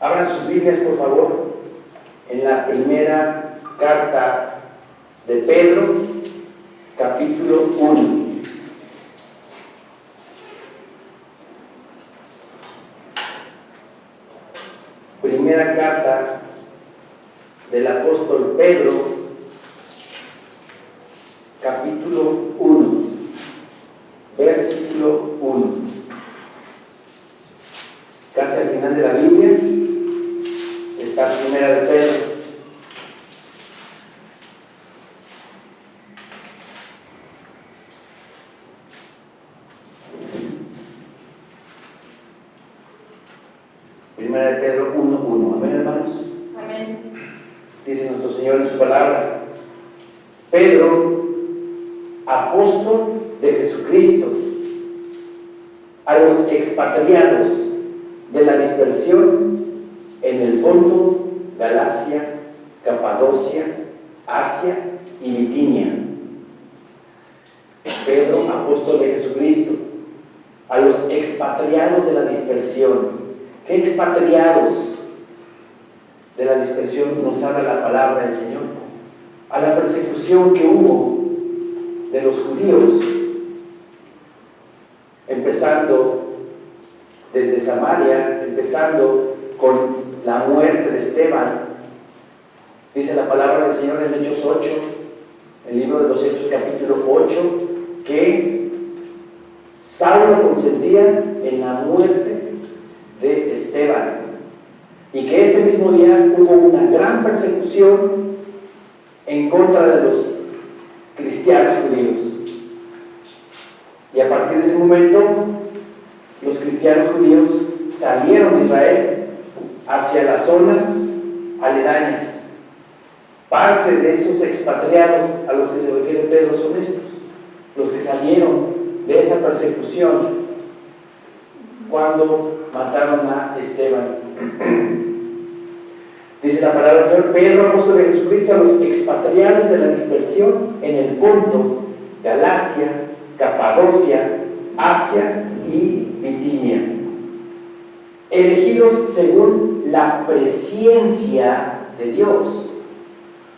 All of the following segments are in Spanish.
Abran sus Biblias, por favor, en la primera carta de Pedro, capítulo 1. Primera carta del apóstol Pedro, capítulo 1, versículo 1. Casi al final de la Biblia está Primera de Pedro. Primera de Pedro 1:1. Amén, hermanos. Amén. Dice nuestro Señor en su palabra: Pedro, apóstol de Jesucristo, a los expatriados de la dispersión en el Ponto, Galacia, Capadocia, Asia y Bitinia. Pedro, apóstol de Jesucristo, a los expatriados de la dispersión. ¿Qué expatriados de la dispersión nos habla la palabra del Señor? A la persecución que hubo de los judíos, empezando desde Samaria, empezando con la muerte de Esteban. Dice la palabra del Señor en Hechos 8, el libro de los Hechos capítulo 8, que Saulo consentía en la muerte de Esteban, y que ese mismo día hubo una gran persecución en contra de los cristianos judíos. Y a partir de ese momento, los cristianos judíos salieron de Israel hacia las zonas aledañas. Parte de esos expatriados a los que se refiere Pedro son estos, los que salieron de esa persecución cuando mataron a Esteban. Dice la palabra del Señor: Pedro, apóstol de Jesucristo, a los expatriados de la dispersión en el Ponto, Galacia, Capadocia, Asia y Bitinia, elegidos según la presciencia de Dios.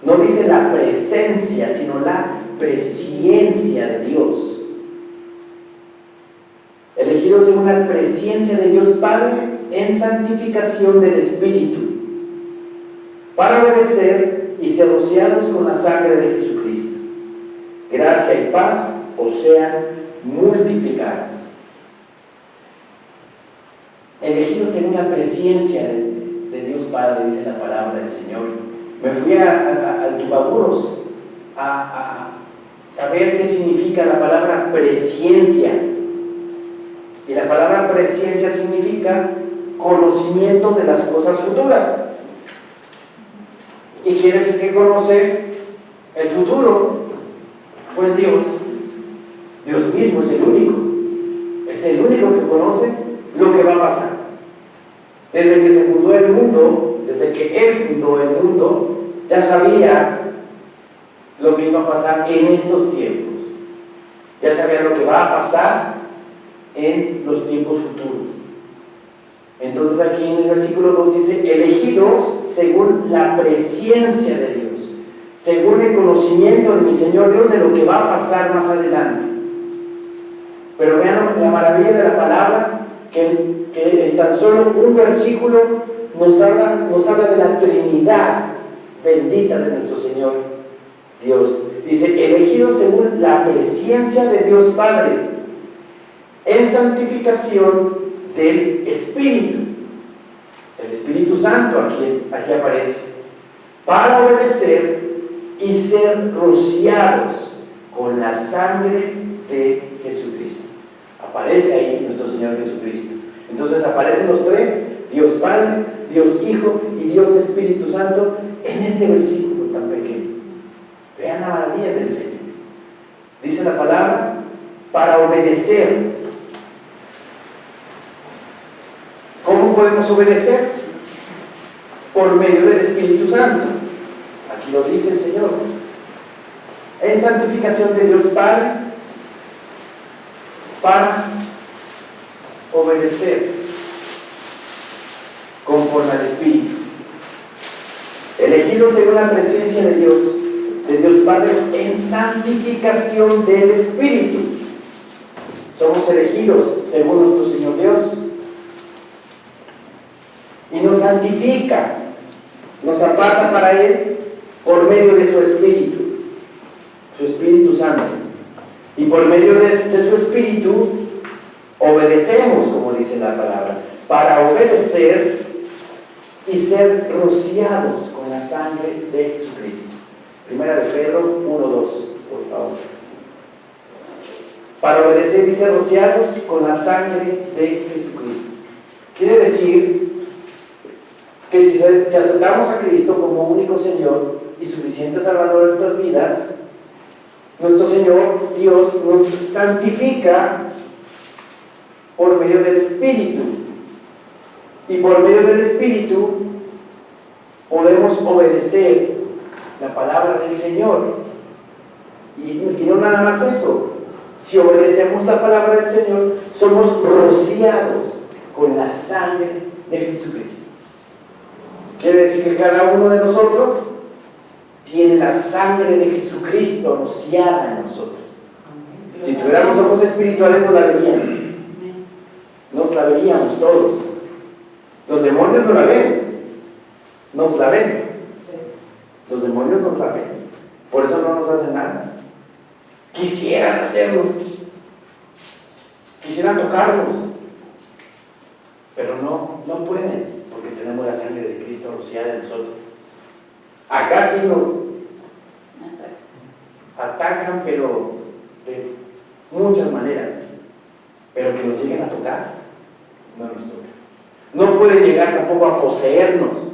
No dice la presencia, sino la presciencia de Dios. Elegidos según la presciencia de Dios Padre en santificación del Espíritu, para obedecer y ser rociados con la sangre de Jesucristo. Gracia y paz os sean multiplicadas. Elegidos según la presciencia de Dios Padre, dice la palabra del Señor. Me fui al Tubaburos a saber qué significa la palabra presciencia. Y la palabra presciencia significa conocimiento de las cosas futuras. ¿Y quién es el que conoce el futuro? Pues Dios. Dios mismo es el único. Es el único que conoce lo que va a pasar. Desde que se fundó el mundo, desde que Él fundó el mundo, ya sabía lo que iba a pasar en estos tiempos. Ya sabía lo que va a pasar en los tiempos futuros. Entonces aquí en el versículo 2 dice: elegidos según la presciencia de Dios, según el conocimiento de mi Señor Dios de lo que va a pasar más adelante. Pero vean la maravilla de la palabra, que en tan solo un versículo nos habla de la Trinidad bendita de nuestro Señor Dios. Dice: elegidos según la presciencia de Dios Padre en santificación del Espíritu. El Espíritu Santo aquí aparece, para obedecer y ser rociados con la sangre de Jesucristo. Aparece ahí nuestro Señor Jesucristo. Entonces aparecen los tres: Dios Padre, Dios Hijo y Dios Espíritu Santo, en este versículo tan pequeño. Vean la maravilla del Señor. Dice la palabra: para obedecer. ¿Cómo podemos obedecer? Por medio del Espíritu Santo. Aquí lo dice el Señor. En santificación de Dios Padre, para obedecer conforme al Espíritu. elegidos según la presencia de Dios Padre, en santificación del Espíritu. Somos elegidos según nuestro Señor Dios. Y nos santifica, nos aparta para Él por medio de su Espíritu Santo. Y por medio de su Espíritu obedecemos, como dice la palabra, para obedecer y ser rociados con la sangre de Jesucristo. Primera de Pedro 1:2, por favor. Para obedecer y ser rociados con la sangre de Jesucristo. Quiere decir que si aceptamos a Cristo como único Señor y suficiente Salvador de nuestras vidas, nuestro Señor Dios nos santifica por medio del Espíritu. Y por medio del Espíritu podemos obedecer la palabra del Señor. Y no nada más eso. Si obedecemos la palabra del Señor, somos rociados con la sangre de Jesucristo. Quiere decir que cada uno de nosotros tiene la sangre de Jesucristo rociada en nosotros. Si tuviéramos ojos espirituales, no la veríamos. Nos la veríamos todos. Los demonios no la ven. Nos la ven. Los demonios nos la ven. Por eso no nos hacen nada. Quisieran hacernos. Quisieran tocarnos. Pero no pueden. Porque tenemos la sangre de Cristo rociada en nosotros. Acá sí nos atacan, pero de muchas maneras. Pero que nos lleguen a tocar, no nos tocan. No pueden llegar tampoco a poseernos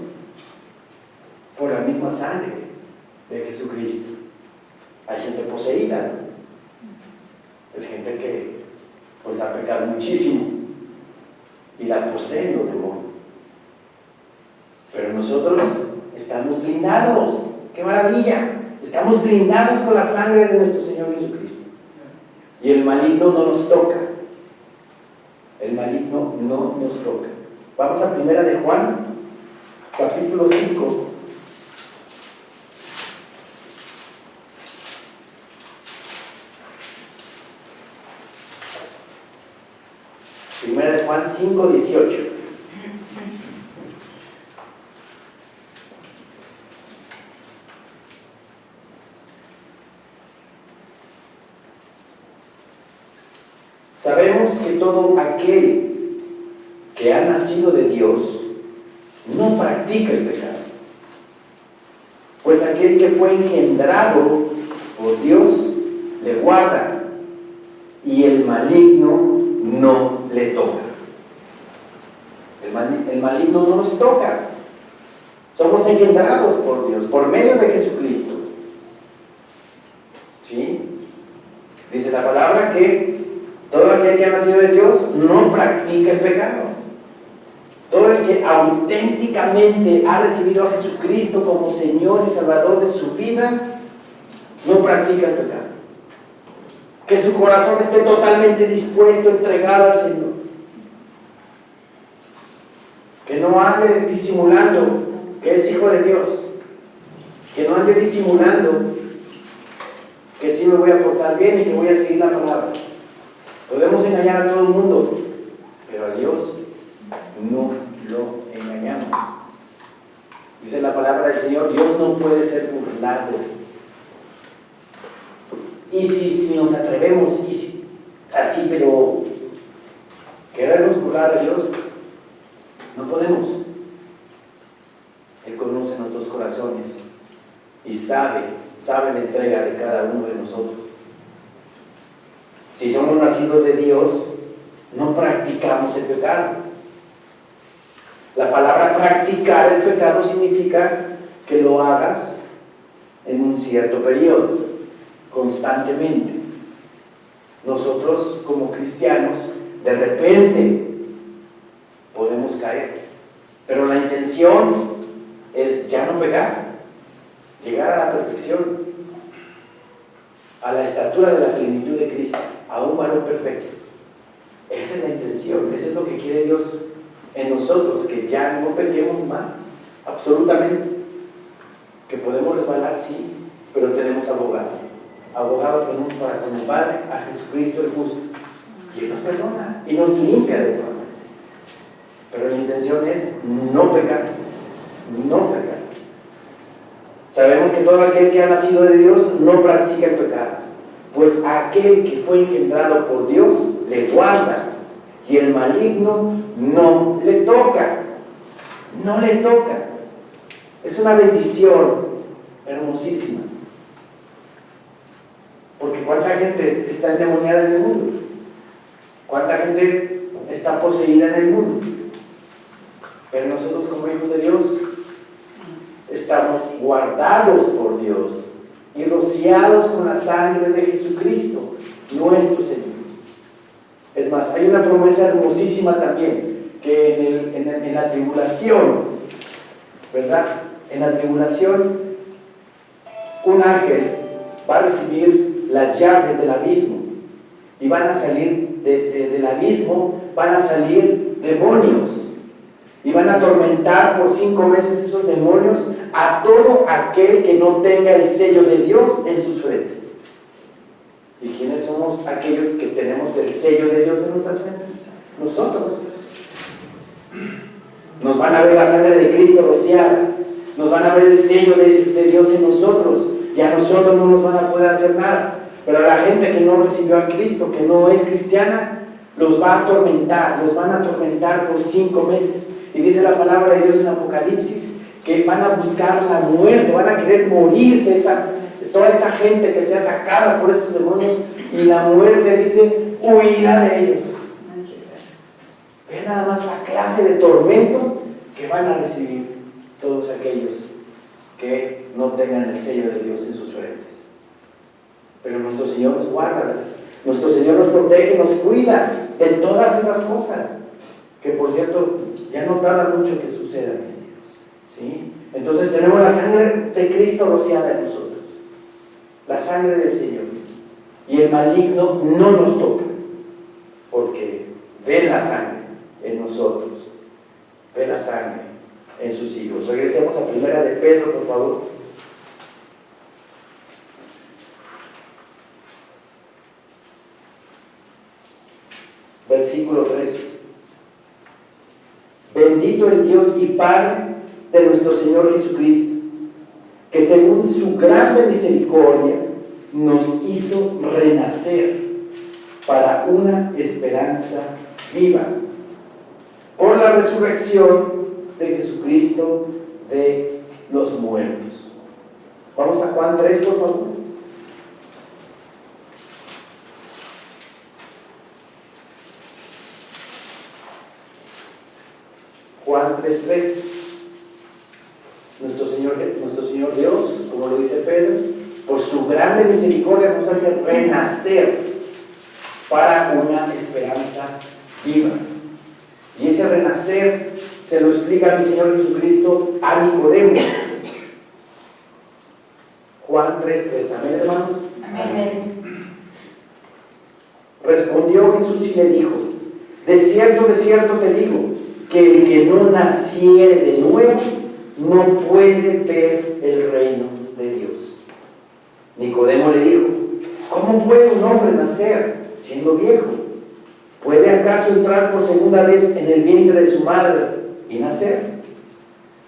por la misma sangre de Jesucristo. Hay gente poseída, ¿no? Es gente que pues ha pecado muchísimo y la poseen los demonios. Pero nosotros estamos blindados. ¡Qué maravilla! Estamos blindados con la sangre de nuestro Señor Jesucristo. Y el maligno no nos toca. El maligno no nos toca. Vamos a Primera de Juan, capítulo 5. Primera de Juan 5:18. Sabemos que todo aquel que ha nacido de Dios no practica el pecado, pues aquel que fue engendrado por Dios le guarda y el maligno no le toca. El maligno no nos toca. Somos engendrados por Dios, por medio de Jesucristo. ¿Sí? Dice la palabra que todo aquel que ha nacido de Dios no practica el pecado. Todo el que auténticamente ha recibido a Jesucristo como Señor y Salvador de su vida, no practica el pecado. Que su corazón esté totalmente dispuesto, entregado al Señor. Que no ande disimulando que es hijo de Dios. Que no ande disimulando que sí me voy a portar bien y que voy a seguir la palabra. Podemos engañar a todo el mundo, pero a Dios no lo engañamos. Dice la palabra del Señor, Dios no puede ser burlado. Y si nos atrevemos así, pero querernos burlar a Dios, no podemos. Él conoce nuestros corazones y sabe la entrega de cada uno de nosotros. Si somos nacidos de Dios, no practicamos el pecado. La palabra practicar el pecado significa que lo hagas en un cierto periodo, constantemente. Nosotros como cristianos, de repente podemos caer, pero la intención es ya no pecar, llegar a la perfección, a la estatura de la plenitud de Cristo, a un varón perfecto. Esa es la intención, eso es lo que quiere Dios en nosotros, que ya no pequemos más, absolutamente. sí, pero tenemos abogado. Abogado tenemos para con el Padre, a Jesucristo el justo. Y Él nos perdona y nos limpia de todo. Pero la intención es no pecar, no pecar. Sabemos que todo aquel que ha nacido de Dios no practica el pecado, pues aquel que fue engendrado por Dios le guarda, y el maligno no le toca. No le toca. Es una bendición hermosísima. Porque ¿cuánta gente está endemoniada en el mundo? ¿Cuánta gente está poseída en el mundo? Pero nosotros, como hijos de Dios, estamos guardados por Dios y rociados con la sangre de Jesucristo, nuestro Señor. Es más, hay una promesa hermosísima también, que en la tribulación, ¿verdad? En la tribulación, un ángel va a recibir las llaves del abismo y van a salir del abismo, van a salir demonios. Y van a atormentar por 5 meses esos demonios a todo aquel que no tenga el sello de Dios en sus frentes. ¿Y quiénes somos aquellos que tenemos el sello de Dios en nuestras frentes? Nosotros. Nos van a ver la sangre de Cristo rociada, nos van a ver el sello de Dios en nosotros, y a nosotros no nos van a poder hacer nada. Pero a la gente que no recibió a Cristo, que no es cristiana, los va a atormentar, los van a atormentar por 5 meses. Y dice la palabra de Dios en Apocalipsis que van a buscar la muerte, van a querer morirse toda esa gente que sea atacada por estos demonios, y la muerte dice huirá de ellos. Vean nada más la clase de tormento que van a recibir todos aquellos que no tengan el sello de Dios en sus frentes. Pero nuestro Señor nos guarda, nuestro Señor nos protege, nos cuida de todas esas cosas, que por cierto ya no tarda mucho que sucedan, ¿sí? Entonces tenemos la sangre de Cristo rociada en nosotros, la sangre del Señor, y el maligno no nos toca, porque ve la sangre en nosotros, ve la sangre en sus hijos. Regresemos a 1 de Pedro, por favor. Versículo 3. Bendito el Dios y Padre de nuestro Señor Jesucristo, que según su grande misericordia nos hizo renacer para una esperanza viva, por la resurrección de Jesucristo de los muertos. Vamos a Juan 3, por favor. Juan 3:3. Nuestro Señor Dios, como lo dice Pedro, por su grande misericordia nos hace renacer para una esperanza viva. Y ese renacer se lo explica mi Señor Jesucristo a Nicodemo. Juan 3:3. Amén, hermanos. Amén. Respondió Jesús y le dijo: de cierto te digo, que el que no naciere de nuevo no puede ver el reino de Dios. Nicodemo le dijo: ¿cómo puede un hombre nacer siendo viejo? ¿Puede acaso entrar por segunda vez en el vientre de su madre y nacer?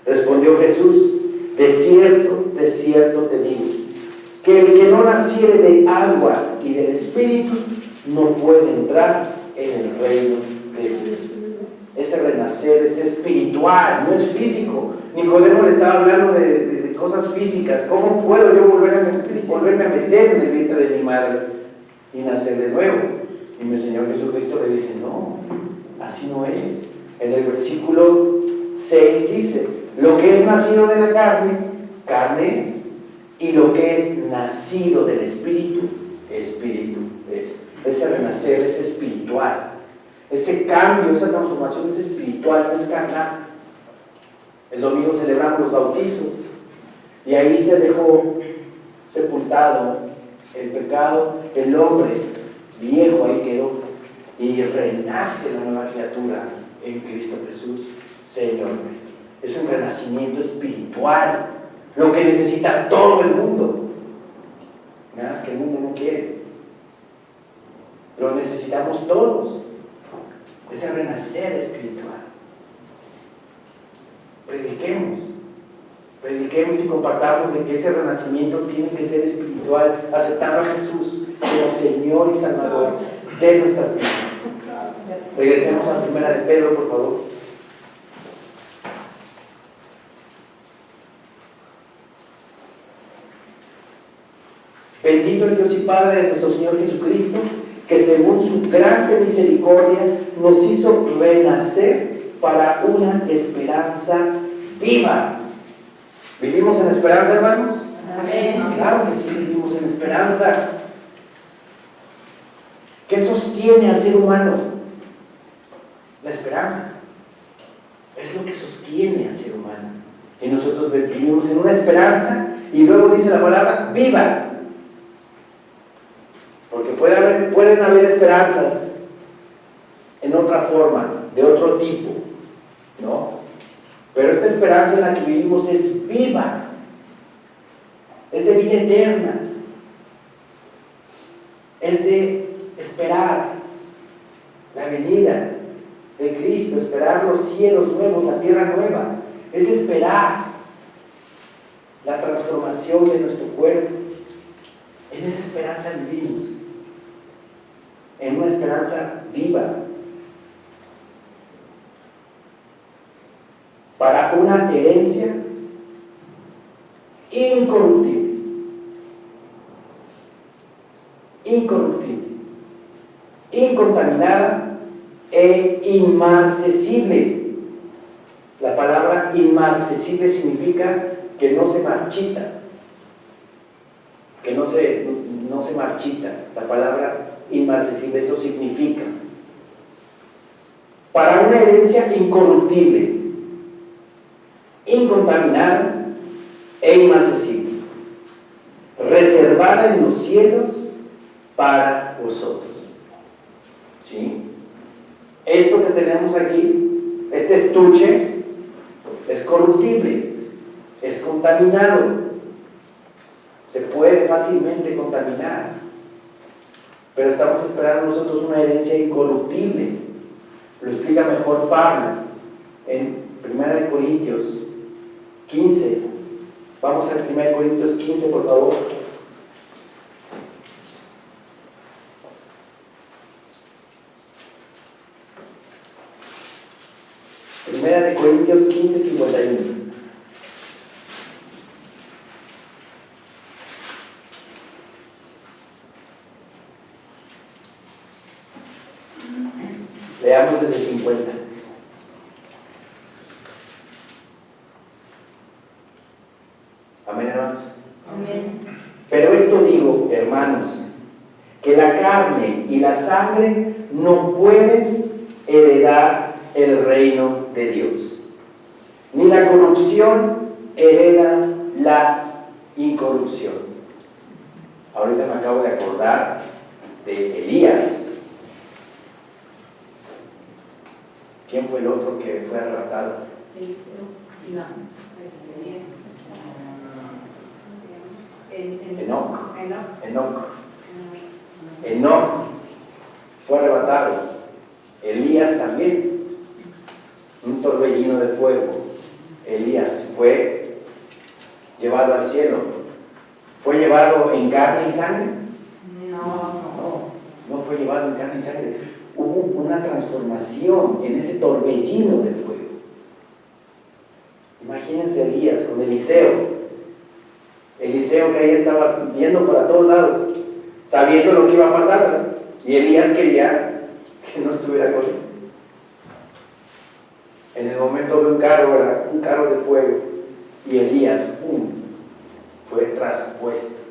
Respondió Jesús: de cierto te digo, que el que no naciere de agua y del Espíritu no puede entrar en el reino de Dios. Ese renacer es espiritual, no es físico. Nicodemo le estaba hablando de cosas físicas. ¿Cómo puedo yo volverme a meter en el vientre de mi madre y nacer de nuevo? Y mi Señor Jesucristo le dice: no, así no es. En el versículo 6 dice: lo que es nacido de la carne, carne es, y lo que es nacido del Espíritu, Espíritu es. Ese renacer es espiritual. Ese cambio, esa transformación es espiritual, no es carnal. El domingo celebramos los bautizos y ahí se dejó sepultado el pecado, el hombre viejo ahí quedó, y renace la nueva criatura en Cristo Jesús, Señor nuestro. Es un renacimiento espiritual, lo que necesita todo el mundo. Nada más que el mundo no quiere. Lo necesitamos todos. Es el renacer espiritual. Prediquemos y compartamos de que ese renacimiento tiene que ser espiritual, aceptando a Jesús como Señor y Salvador de nuestras vidas. Regresemos a la primera de Pedro, por favor. Bendito el Dios y Padre de nuestro Señor Jesucristo, que según su grande misericordia nos hizo renacer para una esperanza viva. ¿Vivimos en esperanza, hermanos? Amén. Claro que sí, vivimos en esperanza. ¿Qué sostiene al ser humano? La esperanza. Es lo que sostiene al ser humano. Y nosotros vivimos en una esperanza, y luego dice la palabra viva. Porque pueden haber esperanzas en otra forma, de otro tipo, ¿no? Pero esta esperanza en la que vivimos es viva, es de vida eterna, es de esperar la venida de Cristo, esperar los cielos nuevos, la tierra nueva, es de esperar la transformación de nuestro cuerpo. En esa esperanza vivimos, en una esperanza viva, para una herencia incorruptible, incontaminada e inmarcesible. La palabra inmarcesible significa que no se marchita, que no se marchita. La palabra inmarcesible, eso significa. Para una herencia incorruptible, incontaminada e inmarcesible, reservada en los cielos para vosotros. ¿Sí? Esto que tenemos aquí, este estuche, es corruptible, es contaminado, se puede fácilmente contaminar, pero estamos esperando nosotros una herencia incorruptible. Lo explica mejor Pablo en 1 Corintios 15. Vamos a 1 Corintios 15, por favor. Primera de Corintios 15, 51. Leamos desde el 50. Amén, hermanos. Amén. Pero esto digo, hermanos, que la carne y la sangre no pueden heredar el reino de Dios, ni la corrupción hereda la incorrupción. Ahorita me acabo de acordar de Elías. ¿Quién fue el otro que fue arrebatado? Enoc fue arrebatado. Elías también. Un torbellino de fuego. Elías fue llevado al cielo. ¿Fue llevado en carne y sangre? No fue llevado en carne y sangre. Hubo una transformación en ese torbellino de fuego. Imagínense a Elías con Eliseo. Eliseo que ahí estaba viendo para todos lados, sabiendo lo que iba a pasar, ¿verdad? Y Elías quería que no estuviera con él. En el momento de un carro, ¿verdad? Un carro de fuego, y Elías, ¡pum!, fue traspuesto,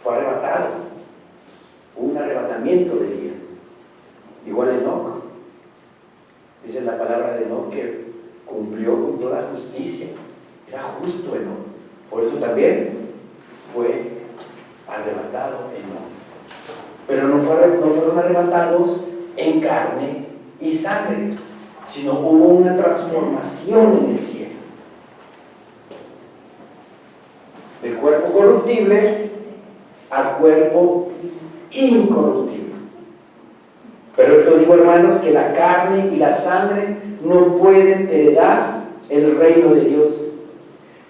fue arrebatado. Hubo un arrebatamiento de Elías. Igual Enoc, dice la palabra de Enoc que cumplió con toda justicia, era justo Enoc, por eso también fue arrebatado Enoc. Pero no fueron arrebatados en carne y sangre, sino hubo una transformación en el cielo. corruptible al cuerpo incorruptible. Pero esto digo, hermanos, que la carne y la sangre no pueden heredar el reino de Dios,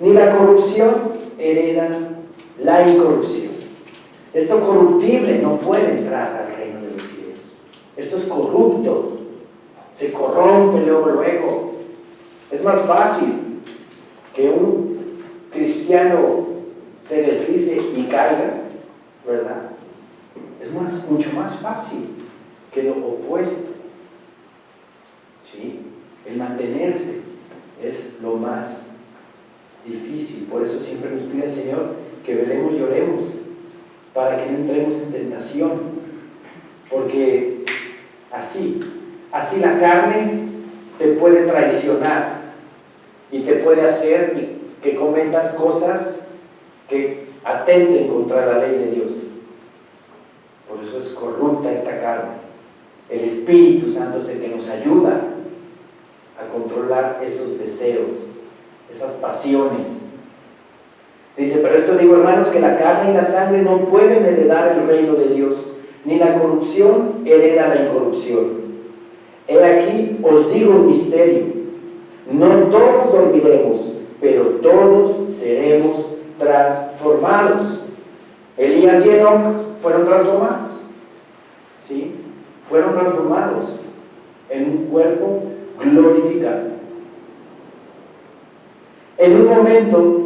ni la corrupción hereda la incorrupción. Esto corruptible no puede entrar al reino de los cielos. Esto es corrupto, se corrompe luego. Es más fácil que un cristiano se deslice y caiga, ¿verdad? Es mucho más fácil que lo opuesto. ¿Sí? El mantenerse es lo más difícil. Por eso siempre nos pide el Señor que velemos y oremos para que no entremos en tentación, porque así la carne te puede traicionar y te puede hacer que cometas cosas que atenten contra la ley de Dios. Por eso es corrupta esta carne. El Espíritu Santo es el que nos ayuda a controlar esos deseos, esas pasiones. Dice, pero esto digo, hermanos, que la carne y la sangre no pueden heredar el reino de Dios, ni la corrupción hereda la incorrupción. He aquí, os digo un misterio: no todos dormiremos, pero todos seremos transformados. Elías y Enoc fueron transformados, ¿sí? Fueron transformados en un cuerpo glorificado. En un momento,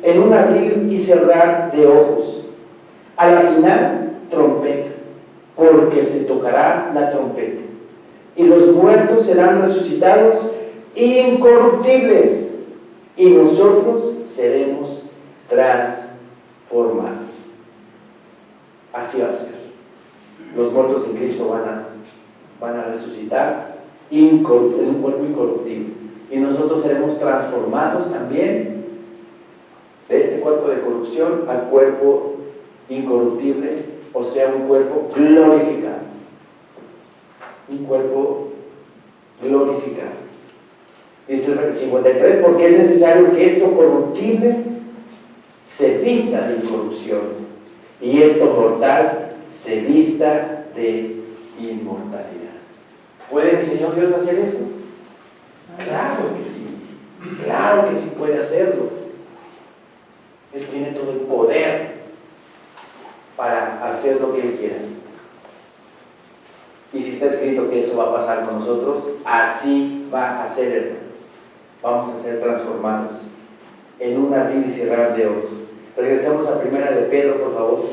en un abrir y cerrar de ojos, a la final, trompeta, porque se tocará la trompeta, y los muertos serán resucitados incorruptibles, y nosotros seremos transformados. Así va a ser. Los muertos en Cristo van a resucitar en un cuerpo incorruptible, y nosotros seremos transformados también de este cuerpo de corrupción al cuerpo incorruptible, o sea, un cuerpo glorificado. Un cuerpo glorificado. Dice el 53, porque es necesario que esto corruptible se vista de incorrupción y esto mortal se vista de inmortalidad. ¿Puede mi Señor Dios hacer eso? Claro que sí. Claro que sí puede hacerlo. Él tiene todo el poder para hacer lo que Él quiera. Y si está escrito que eso va a pasar con nosotros, así va a ser, hermanos. Vamos a ser transformados en un abrir y cerrar de ojos. Regresemos a Primera de Pedro, por favor.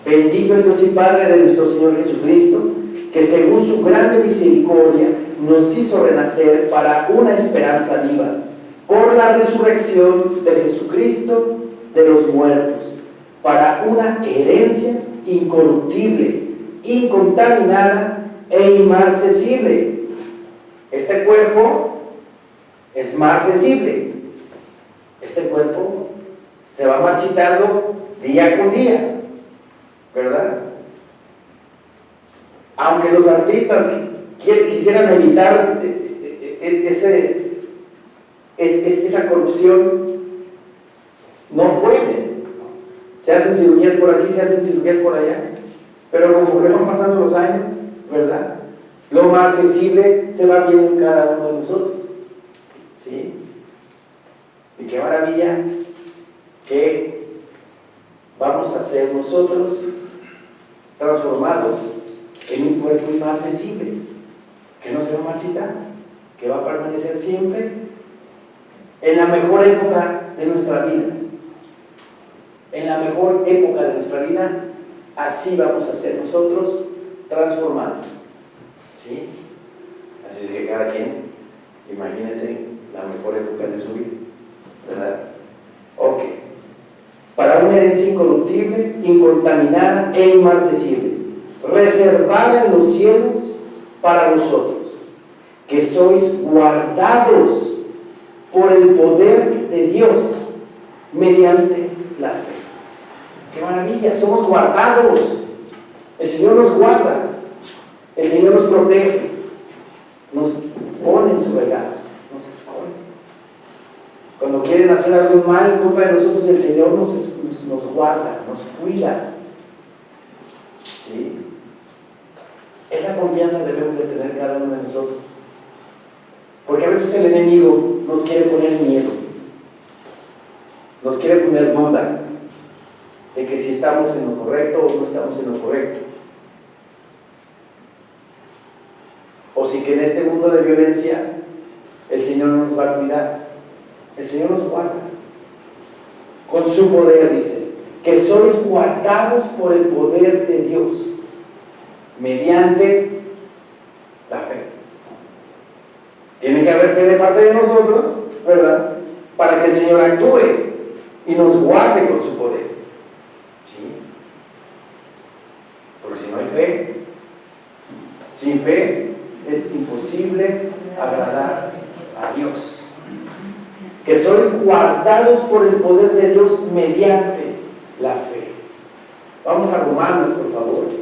Bendito el Dios y Padre de nuestro Señor Jesucristo, que según su grande misericordia nos hizo renacer para una esperanza viva, por la resurrección de Jesucristo de los muertos, para una herencia incorruptible, incontaminada e inmarcesible. Este cuerpo es marcesible. Este cuerpo se va marchitando día con día, ¿verdad? Aunque los artistas quisieran evitar esa corrupción, no pueden. Se hacen cirugías por aquí, se hacen cirugías por allá, pero conforme van pasando los años, ¿verdad?, lo marcesible se va viendo en cada uno de nosotros, ¿sí? Y qué maravilla que vamos a ser nosotros transformados en un cuerpo inmarcesible, que no se va a marchitar, que va a permanecer siempre en la mejor época de nuestra vida. En la mejor época de nuestra vida, así vamos a ser nosotros transformados, ¿sí? Así es que cada quien, imagínense la mejor época de su vida, ¿verdad? Ok. Para una herencia incorruptible, incontaminada e inmarcesible, reservada en los cielos para vosotros, que sois guardados por el poder de Dios mediante la fe. ¡Qué maravilla! Somos guardados. El Señor nos guarda. El Señor nos protege. pone en su regazo, nos esconde. Cuando quieren hacer algún mal en contra de nosotros, el Señor nos guarda, nos cuida. ¿Sí? Esa confianza debemos de tener cada uno de nosotros. Porque a veces el enemigo nos quiere poner miedo, nos quiere poner duda de que si estamos en lo correcto o no estamos en lo correcto. O si que en este mundo de violencia el Señor no nos va a cuidar. El Señor nos guarda. Con su poder, dice, que sois guardados por el poder de Dios, mediante la fe. Tiene que haber fe de parte de nosotros, ¿verdad? Para que el Señor actúe y nos guarde con su poder. ¿Sí? Porque si no hay fe, sin fe es imposible agradar a Dios. Que sois guardados por el poder de Dios mediante la fe. Vamos a Romanos, por favor.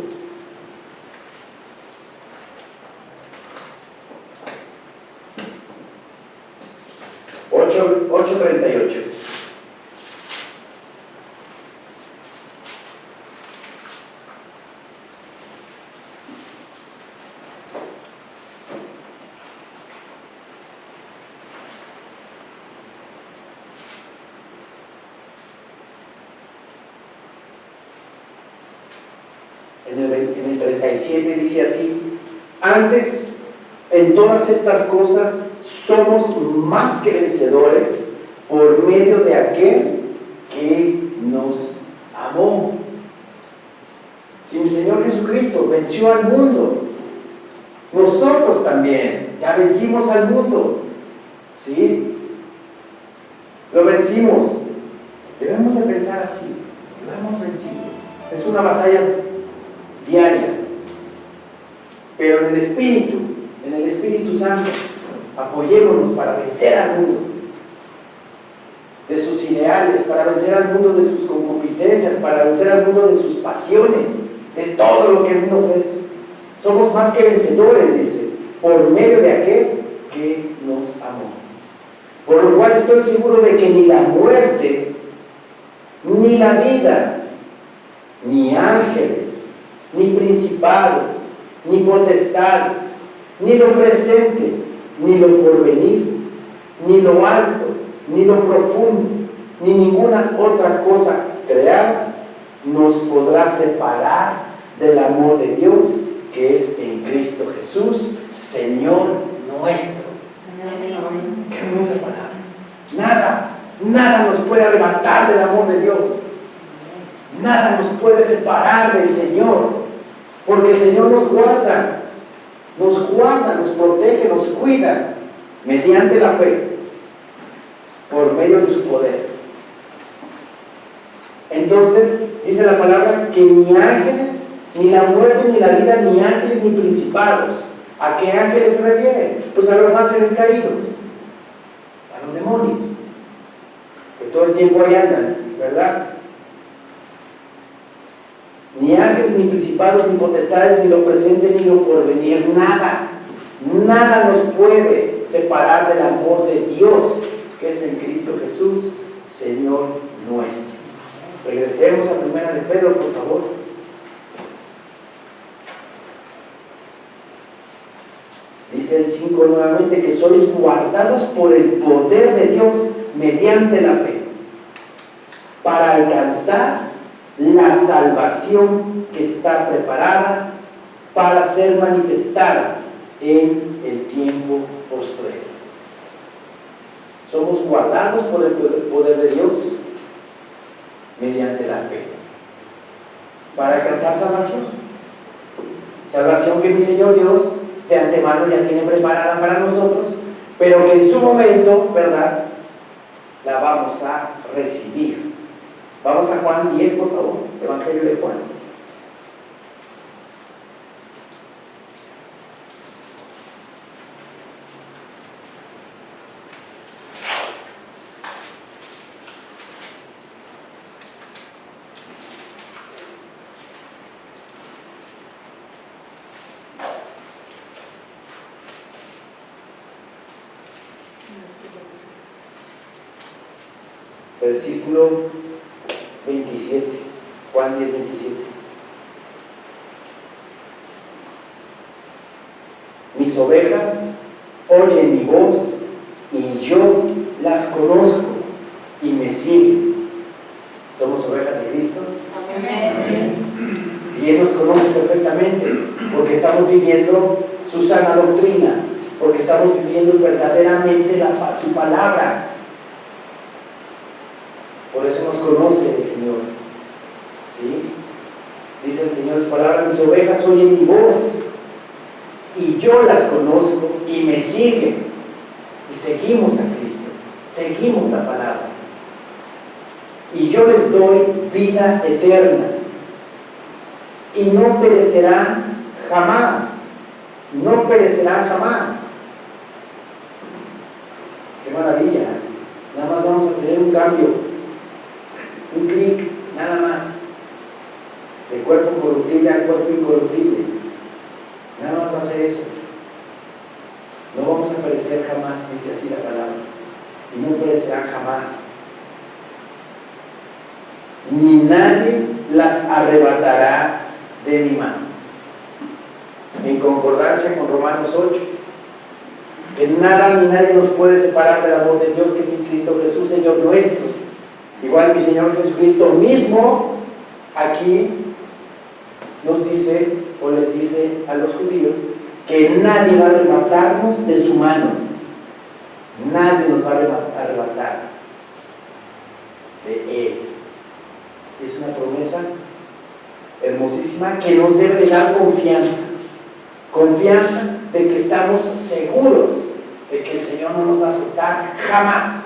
8:38. En el 37 dice así: antes, en todas estas cosas somos más que vencedores por medio de aquel que nos amó. Si mi Señor Jesucristo venció al mundo, nosotros también ya vencimos al mundo. ¿Sí? Lo vencimos. Debemos de pensar así. Lo hemos vencido. Es una batalla diaria. Pero en el Espíritu Santo, apoyémonos para vencer al mundo de sus ideales, para vencer al mundo de sus concupiscencias, para vencer al mundo de sus pasiones, de todo lo que el mundo ofrece. Somos más que vencedores, dice, por medio de aquel que nos amó. Por lo cual estoy seguro de que ni la muerte, ni la vida, ni ángeles, ni principados, ni potestades, ni lo presente, ni lo porvenir, ni lo alto, ni lo profundo, ni ninguna otra cosa creada nos podrá separar del amor de Dios que es en Cristo Jesús, Señor nuestro. ¿Qué hermosa palabra? Nada nos puede arrebatar del amor de Dios. Nada nos puede separar del Señor, porque el Señor nos guarda, nos protege, nos cuida mediante la fe, por medio de su poder. Entonces, dice la palabra que ni ángeles, ni la muerte, ni la vida, ni ángeles, ni principados. ¿A qué ángeles se refiere? Pues a los ángeles caídos, a los demonios, que todo el tiempo ahí andan, ¿verdad? Ni ángeles, ni principados, ni potestades, ni lo presente, ni lo porvenir, nada nos puede separar del amor de Dios, que es en Cristo Jesús, Señor nuestro. Regresemos a 1 de Pedro, por favor. Dice el 5 nuevamente, que sois guardados por el poder de Dios mediante la fe, para alcanzar la salvación que está preparada para ser manifestada en el tiempo postrero. Somos guardados por el poder de Dios mediante la fe para alcanzar salvación. Salvación que mi Señor Dios de antemano ya tiene preparada para nosotros, pero que en su momento, ¿verdad?, la vamos a recibir. Vamos a Juan 10, por favor, Evangelio de Juan. versículo 27, Juan 10, 27. Mis ovejas oyen mi voz y yo las conozco y me siguen. ¿Somos ovejas de Cristo? Amén. Y Él nos conoce perfectamente porque estamos viviendo su sana doctrina, porque estamos viviendo verdaderamente su palabra. Por eso nos conoce el Señor. ¿Sí? Dice el Señor en su palabra: mis ovejas oyen mi voz y yo las conozco y me siguen. Y seguimos a Cristo, seguimos la palabra. Y yo les doy vida eterna y no perecerán jamás. No perecerán jamás. Qué maravilla. Nada más vamos a tener un cambio, un clic, nada más, de cuerpo corruptible a cuerpo incorruptible. Nada más va a ser eso. No vamos a perecer jamás, dice así la palabra. Y no perecerán jamás. Ni nadie las arrebatará de mi mano. En concordancia con Romanos 8, que nada ni nadie nos puede separar del amor de Dios que es en Cristo Jesús, Señor nuestro. Igual mi Señor Jesucristo mismo aquí nos dice, o les dice a los judíos, que nadie va a arrebatarnos de su mano. Nadie nos va a arrebatar de Él. Es una promesa hermosísima que nos debe de dar confianza. Confianza de que estamos seguros de que el Señor no nos va a soltar jamás.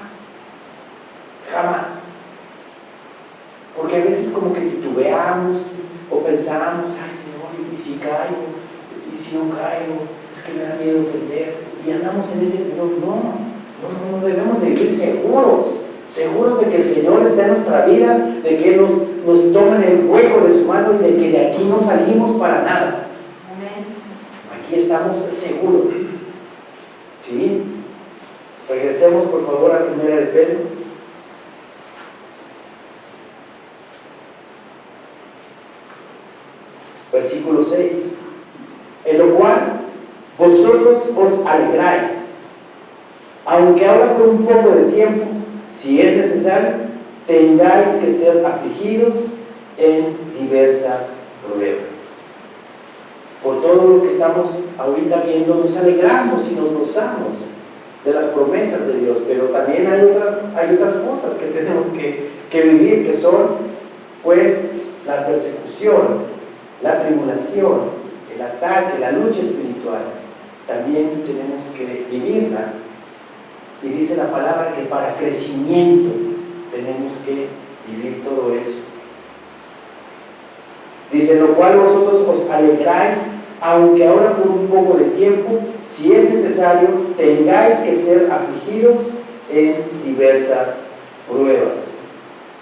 Jamás. Porque a veces como que titubeamos o pensamos: ay Señor, ¿y si caigo? ¿Y si no caigo? Es que me da miedo ofender. Y andamos en ese pero no debemos de vivir seguros de que el Señor está en nuestra vida, de que Él nos toma en el hueco de su mano y de que de aquí no salimos para nada. Amén. Aquí estamos seguros. ¿Sí? Regresemos por favor a 1 de Pedro. Versículo 6. En lo cual vosotros os alegráis, aunque ahora por un poco de tiempo, si es necesario, tengáis que ser afligidos en diversas pruebas. Por todo lo que estamos ahorita viendo, nos alegramos y nos gozamos de las promesas de Dios, pero también hay otras cosas que tenemos que vivir, que son pues la persecución, la tribulación, el ataque, la lucha espiritual. También tenemos que vivirla. Y dice la palabra que para crecimiento tenemos que vivir todo eso. Dice: lo cual vosotros os alegráis, aunque ahora por un poco de tiempo, si es necesario, tengáis que ser afligidos en diversas pruebas.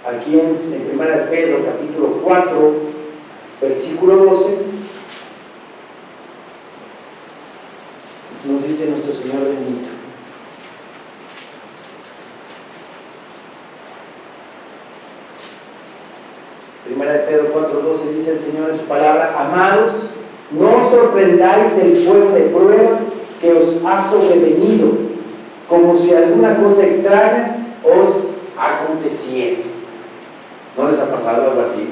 Aquí en 1 de Pedro capítulo 4, versículo 12, nos dice nuestro Señor bendito: Primera de Pedro 4:12, dice el Señor en su palabra: amados, no os sorprendáis del fuego de prueba que os ha sobrevenido, como si alguna cosa extraña os aconteciese. ¿No les ha pasado algo así?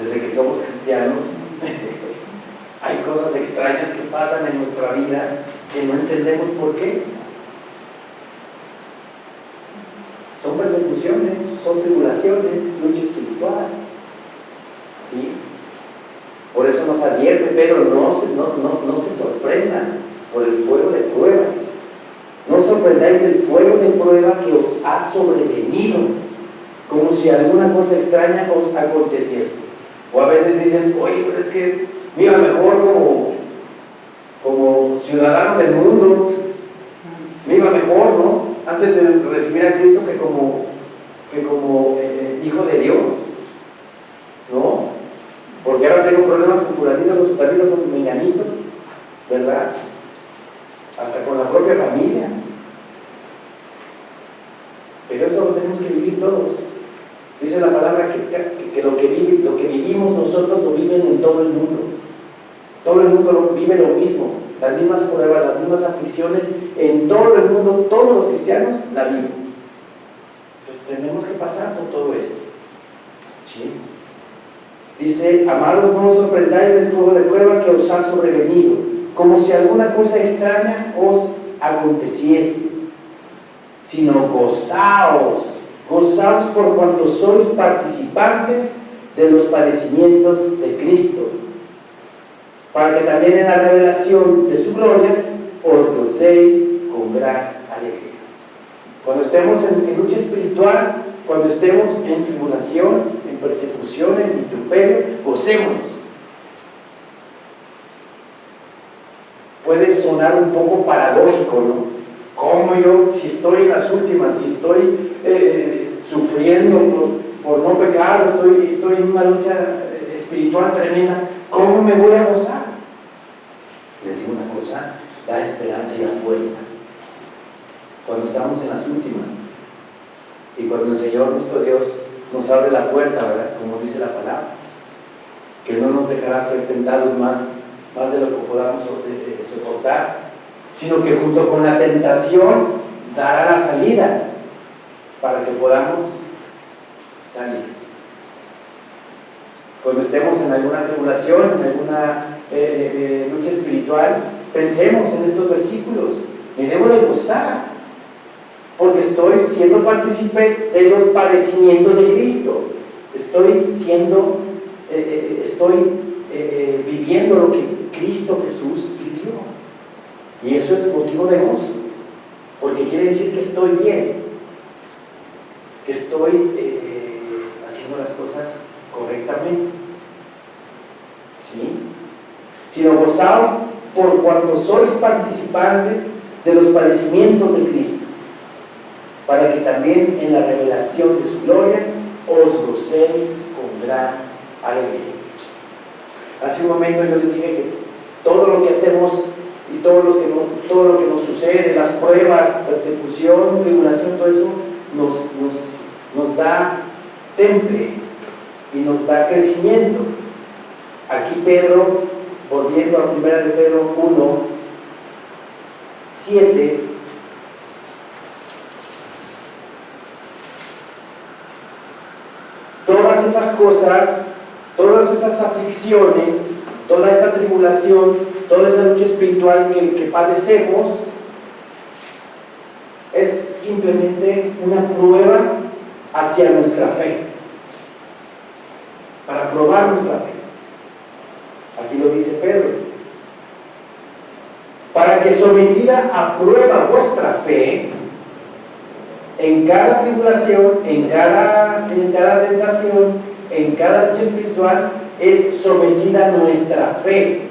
Desde que somos cristianos hay cosas extrañas que pasan en nuestra vida que no entendemos por qué. Son persecuciones, son tribulaciones, lucha espiritual. ¿Sí? Por eso nos advierte Pedro: no se sorprendan por el fuego de pruebas. No os sorprendáis del fuego de prueba que os ha sobrevenido, como si alguna cosa extraña os aconteciese. O a veces dicen: oye, pero es que me iba mejor como ciudadano del mundo, me iba mejor, ¿no? Antes de recibir a Cristo que como hijo de Dios, ¿no? Porque ahora tengo problemas con fulanito, con sutanito, con menganito, ¿verdad? Hasta con la propia familia. Pero eso lo tenemos que que vivir todos. Dice la palabra que lo que vivimos nosotros lo viven en todo el mundo. Todo el mundo vive lo mismo, las mismas pruebas, las mismas aflicciones, en todo el mundo, todos los cristianos la viven. Entonces tenemos que pasar por todo esto. ¿Sí? Dice, amados, no os sorprendáis del fuego de prueba que os ha sobrevenido, como si alguna cosa extraña os aconteciese, sino gozaos por cuanto sois participantes de los padecimientos de Cristo, para que también en la revelación de su gloria os gocéis con gran alegría. Cuando estemos en lucha espiritual, cuando estemos en tribulación, en persecución, en vituperio, gocémonos. Puede sonar un poco paradójico, ¿no? ¿Cómo yo, si estoy en las últimas, si estoy sufriendo por no pecar, estoy en una lucha espiritual tremenda, ¿cómo me voy a gozar? Les digo una cosa, da esperanza y da fuerza. Cuando estamos en las últimas y cuando el Señor nuestro Dios nos abre la puerta, ¿verdad? Como dice la palabra, que no nos dejará ser tentados más de lo que podamos soportar, sino que junto con la tentación dará la salida para que podamos salir. Cuando estemos en alguna tribulación, en alguna lucha espiritual, pensemos en estos versículos. Me debo de gozar porque estoy siendo partícipe de los padecimientos de Cristo. Estoy viviendo lo que Cristo Jesús vivió. Y eso es motivo de gozo, porque quiere decir que estoy bien, que estoy haciendo las cosas correctamente. ¿Sí? Sino gozaos por cuanto sois participantes de los padecimientos de Cristo, para que también en la revelación de su gloria os gocéis con gran alegría. Hace un momento yo les dije que todo lo que hacemos y todo lo que nos sucede, las pruebas, persecución, tribulación, todo eso nos da temple y nos da crecimiento. Aquí Pedro, volviendo a 1 de Pedro 1, 7, todas esas cosas, todas esas aflicciones, toda esa tribulación, toda esa lucha espiritual que padecemos, es simplemente una prueba hacia nuestra fe, para probar nuestra fe. Aquí lo dice Pedro, para que sometida a prueba vuestra fe, en cada tribulación, en cada tentación, en cada lucha espiritual, es sometida nuestra fe.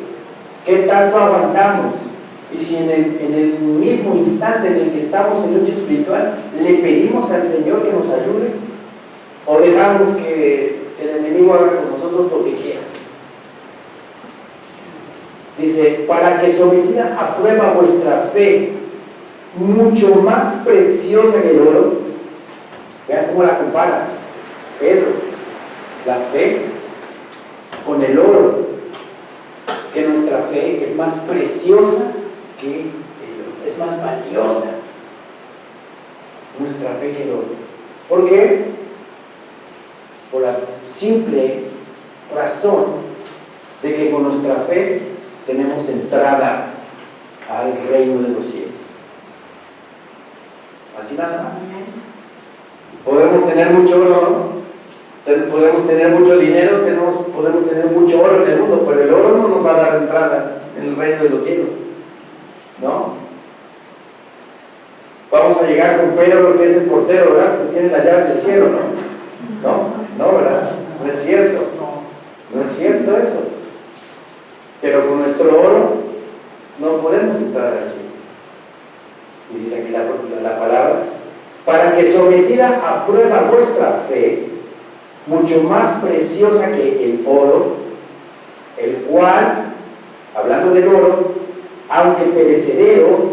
¿Qué tanto aguantamos? Y si en el mismo instante en el que estamos en lucha espiritual le pedimos al Señor que nos ayude, o dejamos que el enemigo haga con nosotros lo que quiera. Dice, para que sometida a prueba vuestra fe, mucho más preciosa que el oro. Vean cómo la compara Pedro, la fe con el oro, que nuestra fe es más preciosa que el oro, es más valiosa nuestra fe que el oro. ¿Por qué? Por la simple razón de que con nuestra fe tenemos entrada al reino de los cielos. Así nada más. Podemos tener mucho oro, ¿no? Podemos tener mucho dinero, podemos tener mucho oro en el mundo, pero el oro no nos va a dar entrada en el reino de los cielos, ¿no? Vamos a llegar con Pedro, lo que es el portero, ¿verdad? Que tiene las llaves del cielo, ¿no? No, ¿verdad? No es cierto. No es cierto eso. Pero con nuestro oro no podemos entrar al cielo. Y dice aquí la palabra, para que sometida a prueba vuestra fe, mucho más preciosa que el oro, el cual, hablando del oro, aunque perecedero,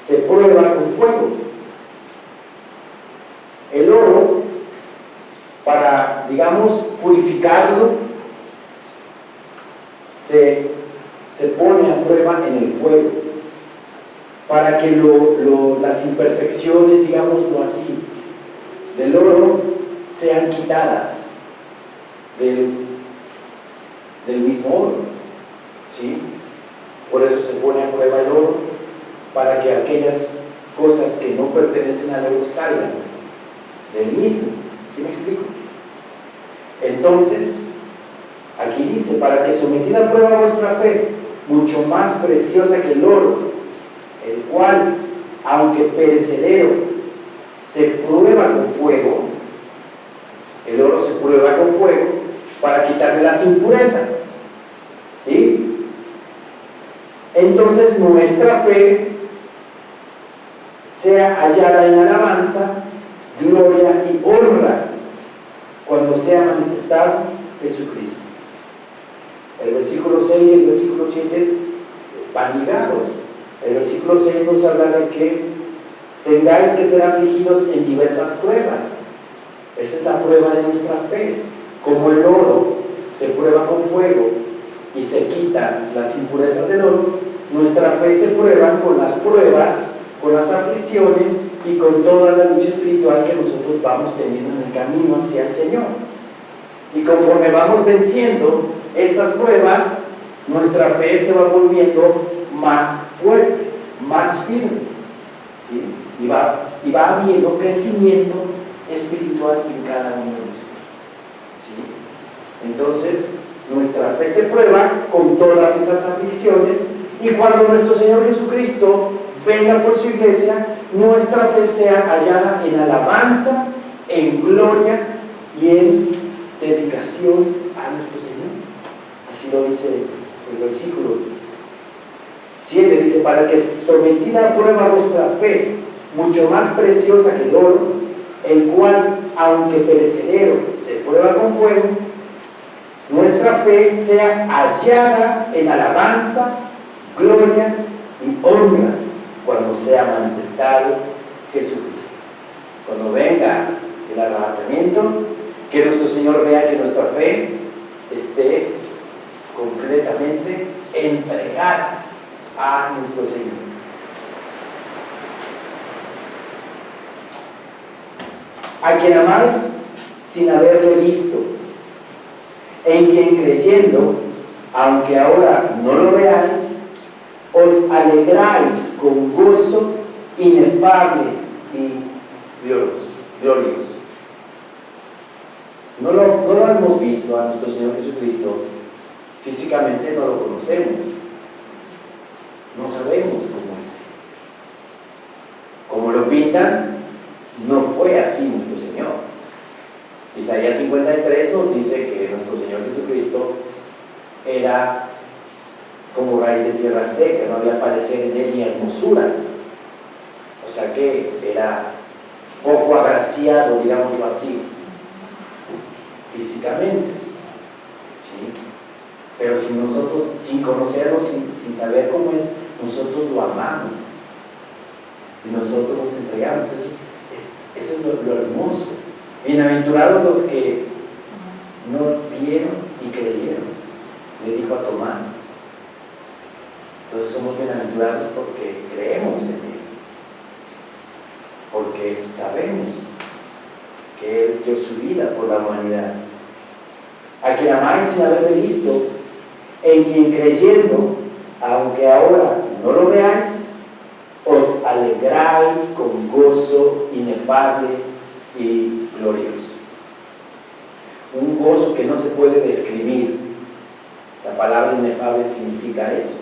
se prueba con fuego, digamos, purificarlo, se pone a prueba en el fuego, para que las imperfecciones, digámoslo así, del oro sean quitadas del mismo oro, ¿sí? Por eso se pone a prueba el oro, para que aquellas cosas que no pertenecen al oro salgan del mismo. ¿Sí me explico? Entonces, aquí dice, para que sometida a prueba vuestra fe, mucho más preciosa que el oro, el cual, aunque perecedero, se prueba con fuego, el oro se prueba con fuego para quitarle las impurezas, ¿sí? Entonces nuestra fe sea hallada en alabanza, gloria y honra cuando sea manifestado Jesucristo. El versículo 6 y el versículo 7 van ligados. El versículo 6 nos habla de que tengáis que ser afligidos en diversas pruebas. Esa es la prueba de nuestra fe. Como el oro se prueba con fuego y se quitan las impurezas del oro, nuestra fe se prueba con las pruebas, con las aflicciones y con toda la lucha espiritual que nosotros vamos teniendo en el camino hacia el Señor. Y conforme vamos venciendo esas pruebas, nuestra fe se va volviendo más fuerte, más firme, ¿sí? Y va habiendo crecimiento espiritual en cada uno de nosotros, ¿sí? Entonces, nuestra fe se prueba con todas esas aflicciones, y cuando nuestro Señor Jesucristo venga por su iglesia, nuestra fe sea hallada en alabanza, en gloria y en dedicación a nuestro Señor. Así lo dice el versículo 7, dice, para que sometida a prueba vuestra fe, mucho más preciosa que el oro, el cual, aunque perecedero, se prueba con fuego, nuestra fe sea hallada en alabanza, gloria y honra cuando sea manifestado Jesucristo. Cuando venga el arrebatamiento, que nuestro Señor vea que nuestra fe esté completamente entregada a nuestro Señor. A quien amáis sin haberle visto, en quien creyendo, aunque ahora no lo veáis, os alegráis con gozo inefable y glorioso. No lo hemos visto a nuestro Señor Jesucristo, físicamente no lo conocemos, no sabemos cómo es. Como lo pintan, no fue así nuestro Señor. Isaías 53 nos dice que nuestro Señor Jesucristo era como raíz de tierra seca, no había parecer en él ni hermosura. O sea que era poco agraciado, digámoslo así, físicamente, ¿sí? Pero si nosotros, sin conocerlo, sin saber cómo es, nosotros lo amamos y nosotros nos entregamos. Eso es lo hermoso. Bienaventurados los que no vieron y creyeron, le dijo a Tomás. Entonces somos bienaventurados porque creemos en él, porque sabemos que él dio su vida por la humanidad. A quien amáis sin haberle visto, en quien creyendo, aunque ahora no lo veáis, os alegráis con gozo inefable y glorioso. Un gozo que no se puede describir. La palabra inefable significa eso,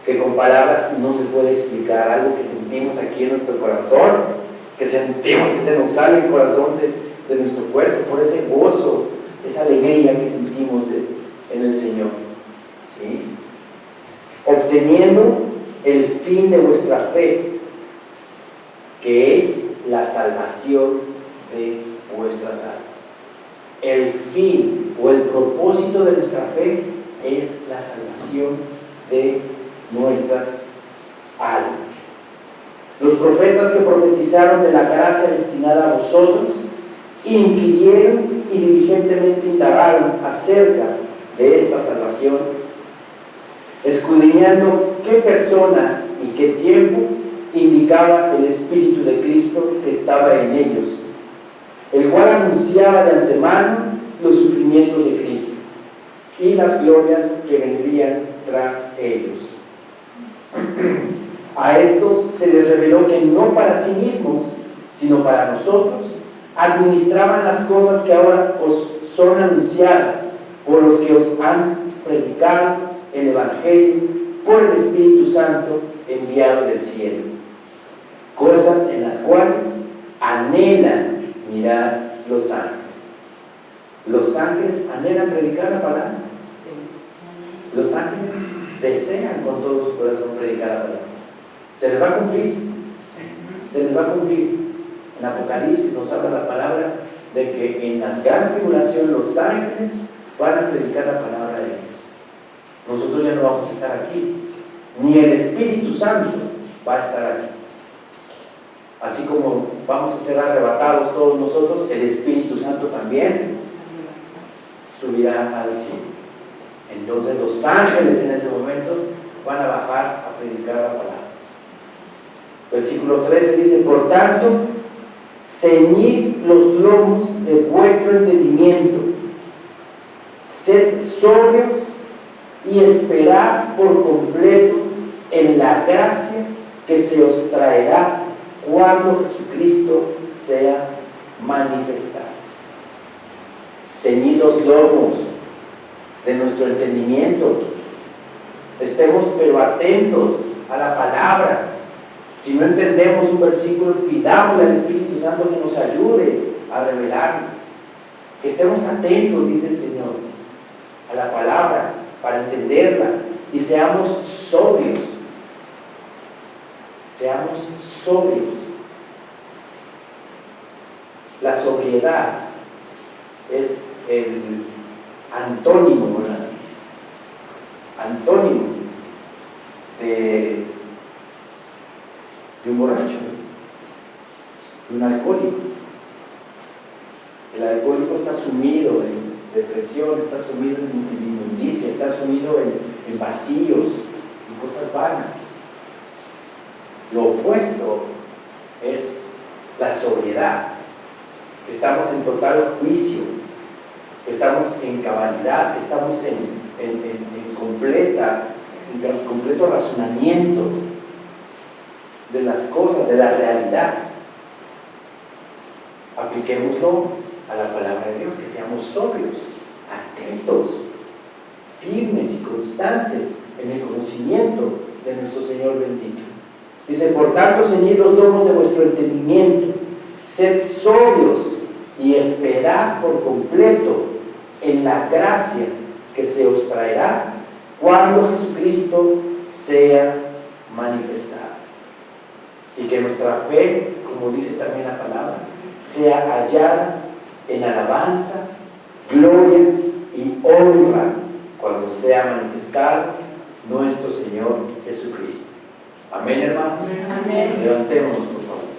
que con palabras no se puede explicar, algo que sentimos aquí en nuestro corazón, que sentimos que se nos sale el corazón de nuestro cuerpo, por ese gozo, esa alegría que sentimos en el Señor, ¿sí? Obteniendo el fin de vuestra fe, que es la salvación de vuestras almas. El fin o el propósito de nuestra fe es la salvación de nuestras almas. Los profetas que profetizaron de la gracia destinada a vosotros inquirieron y diligentemente indagaron acerca de esta salvación, escudriñando qué persona y qué tiempo indicaba el Espíritu de Cristo que estaba en ellos, el cual anunciaba de antemano los sufrimientos de Cristo y las glorias que vendrían tras ellos. A estos se les reveló que no para sí mismos, sino para nosotros, administraban las cosas que ahora os son anunciadas por los que os han predicado el Evangelio por el Espíritu Santo enviado del cielo, cosas en las cuales anhelan mirar los ángeles. Los ángeles anhelan predicar la palabra. Los ángeles desean con todo su corazón predicar la palabra. Se les va a cumplir. Se les va a cumplir. En Apocalipsis nos habla la palabra de que en la gran tribulación los ángeles van a predicar la palabra de Dios. Nosotros ya no vamos a estar aquí, ni el Espíritu Santo va a estar aquí. Así como vamos a ser arrebatados todos nosotros, el Espíritu Santo también subirá al cielo. Entonces los ángeles en ese momento van a bajar a predicar la palabra. Versículo 13 dice: por tanto, ceñid los lomos de vuestro entendimiento, sed sobrios y esperad por completo en la gracia que se os traerá cuando Jesucristo sea manifestado. Ceñid los lomos de nuestro entendimiento, estemos pero atentos a la palabra. Si no entendemos un versículo, pidámosle al Espíritu Santo que nos ayude a revelarlo. Estemos atentos, dice el Señor, a la palabra para entenderla, y seamos sobrios. Seamos sobrios. La sobriedad es el antónimo, ¿verdad? Antónimo de un borracho, de un alcohólico. El alcohólico está sumido en depresión, está sumido en inmundicia, está sumido en vacíos y cosas vanas. Lo opuesto es la sobriedad, que estamos en total juicio, que estamos en cabalidad, que estamos en completo razonamiento de las cosas, de la realidad. Apliquémoslo a la palabra de Dios, que seamos sobrios, atentos, firmes y constantes en el conocimiento de nuestro Señor bendito. Dice: por tanto, ceñid los lomos de vuestro entendimiento, sed sobrios y esperad por completo en la gracia que se os traerá cuando Jesucristo sea manifestado. Y que nuestra fe, como dice también la palabra, sea hallada en alabanza, gloria y honra cuando sea manifestado nuestro Señor Jesucristo. Amén, hermanos. Amén. Levantémonos, por favor.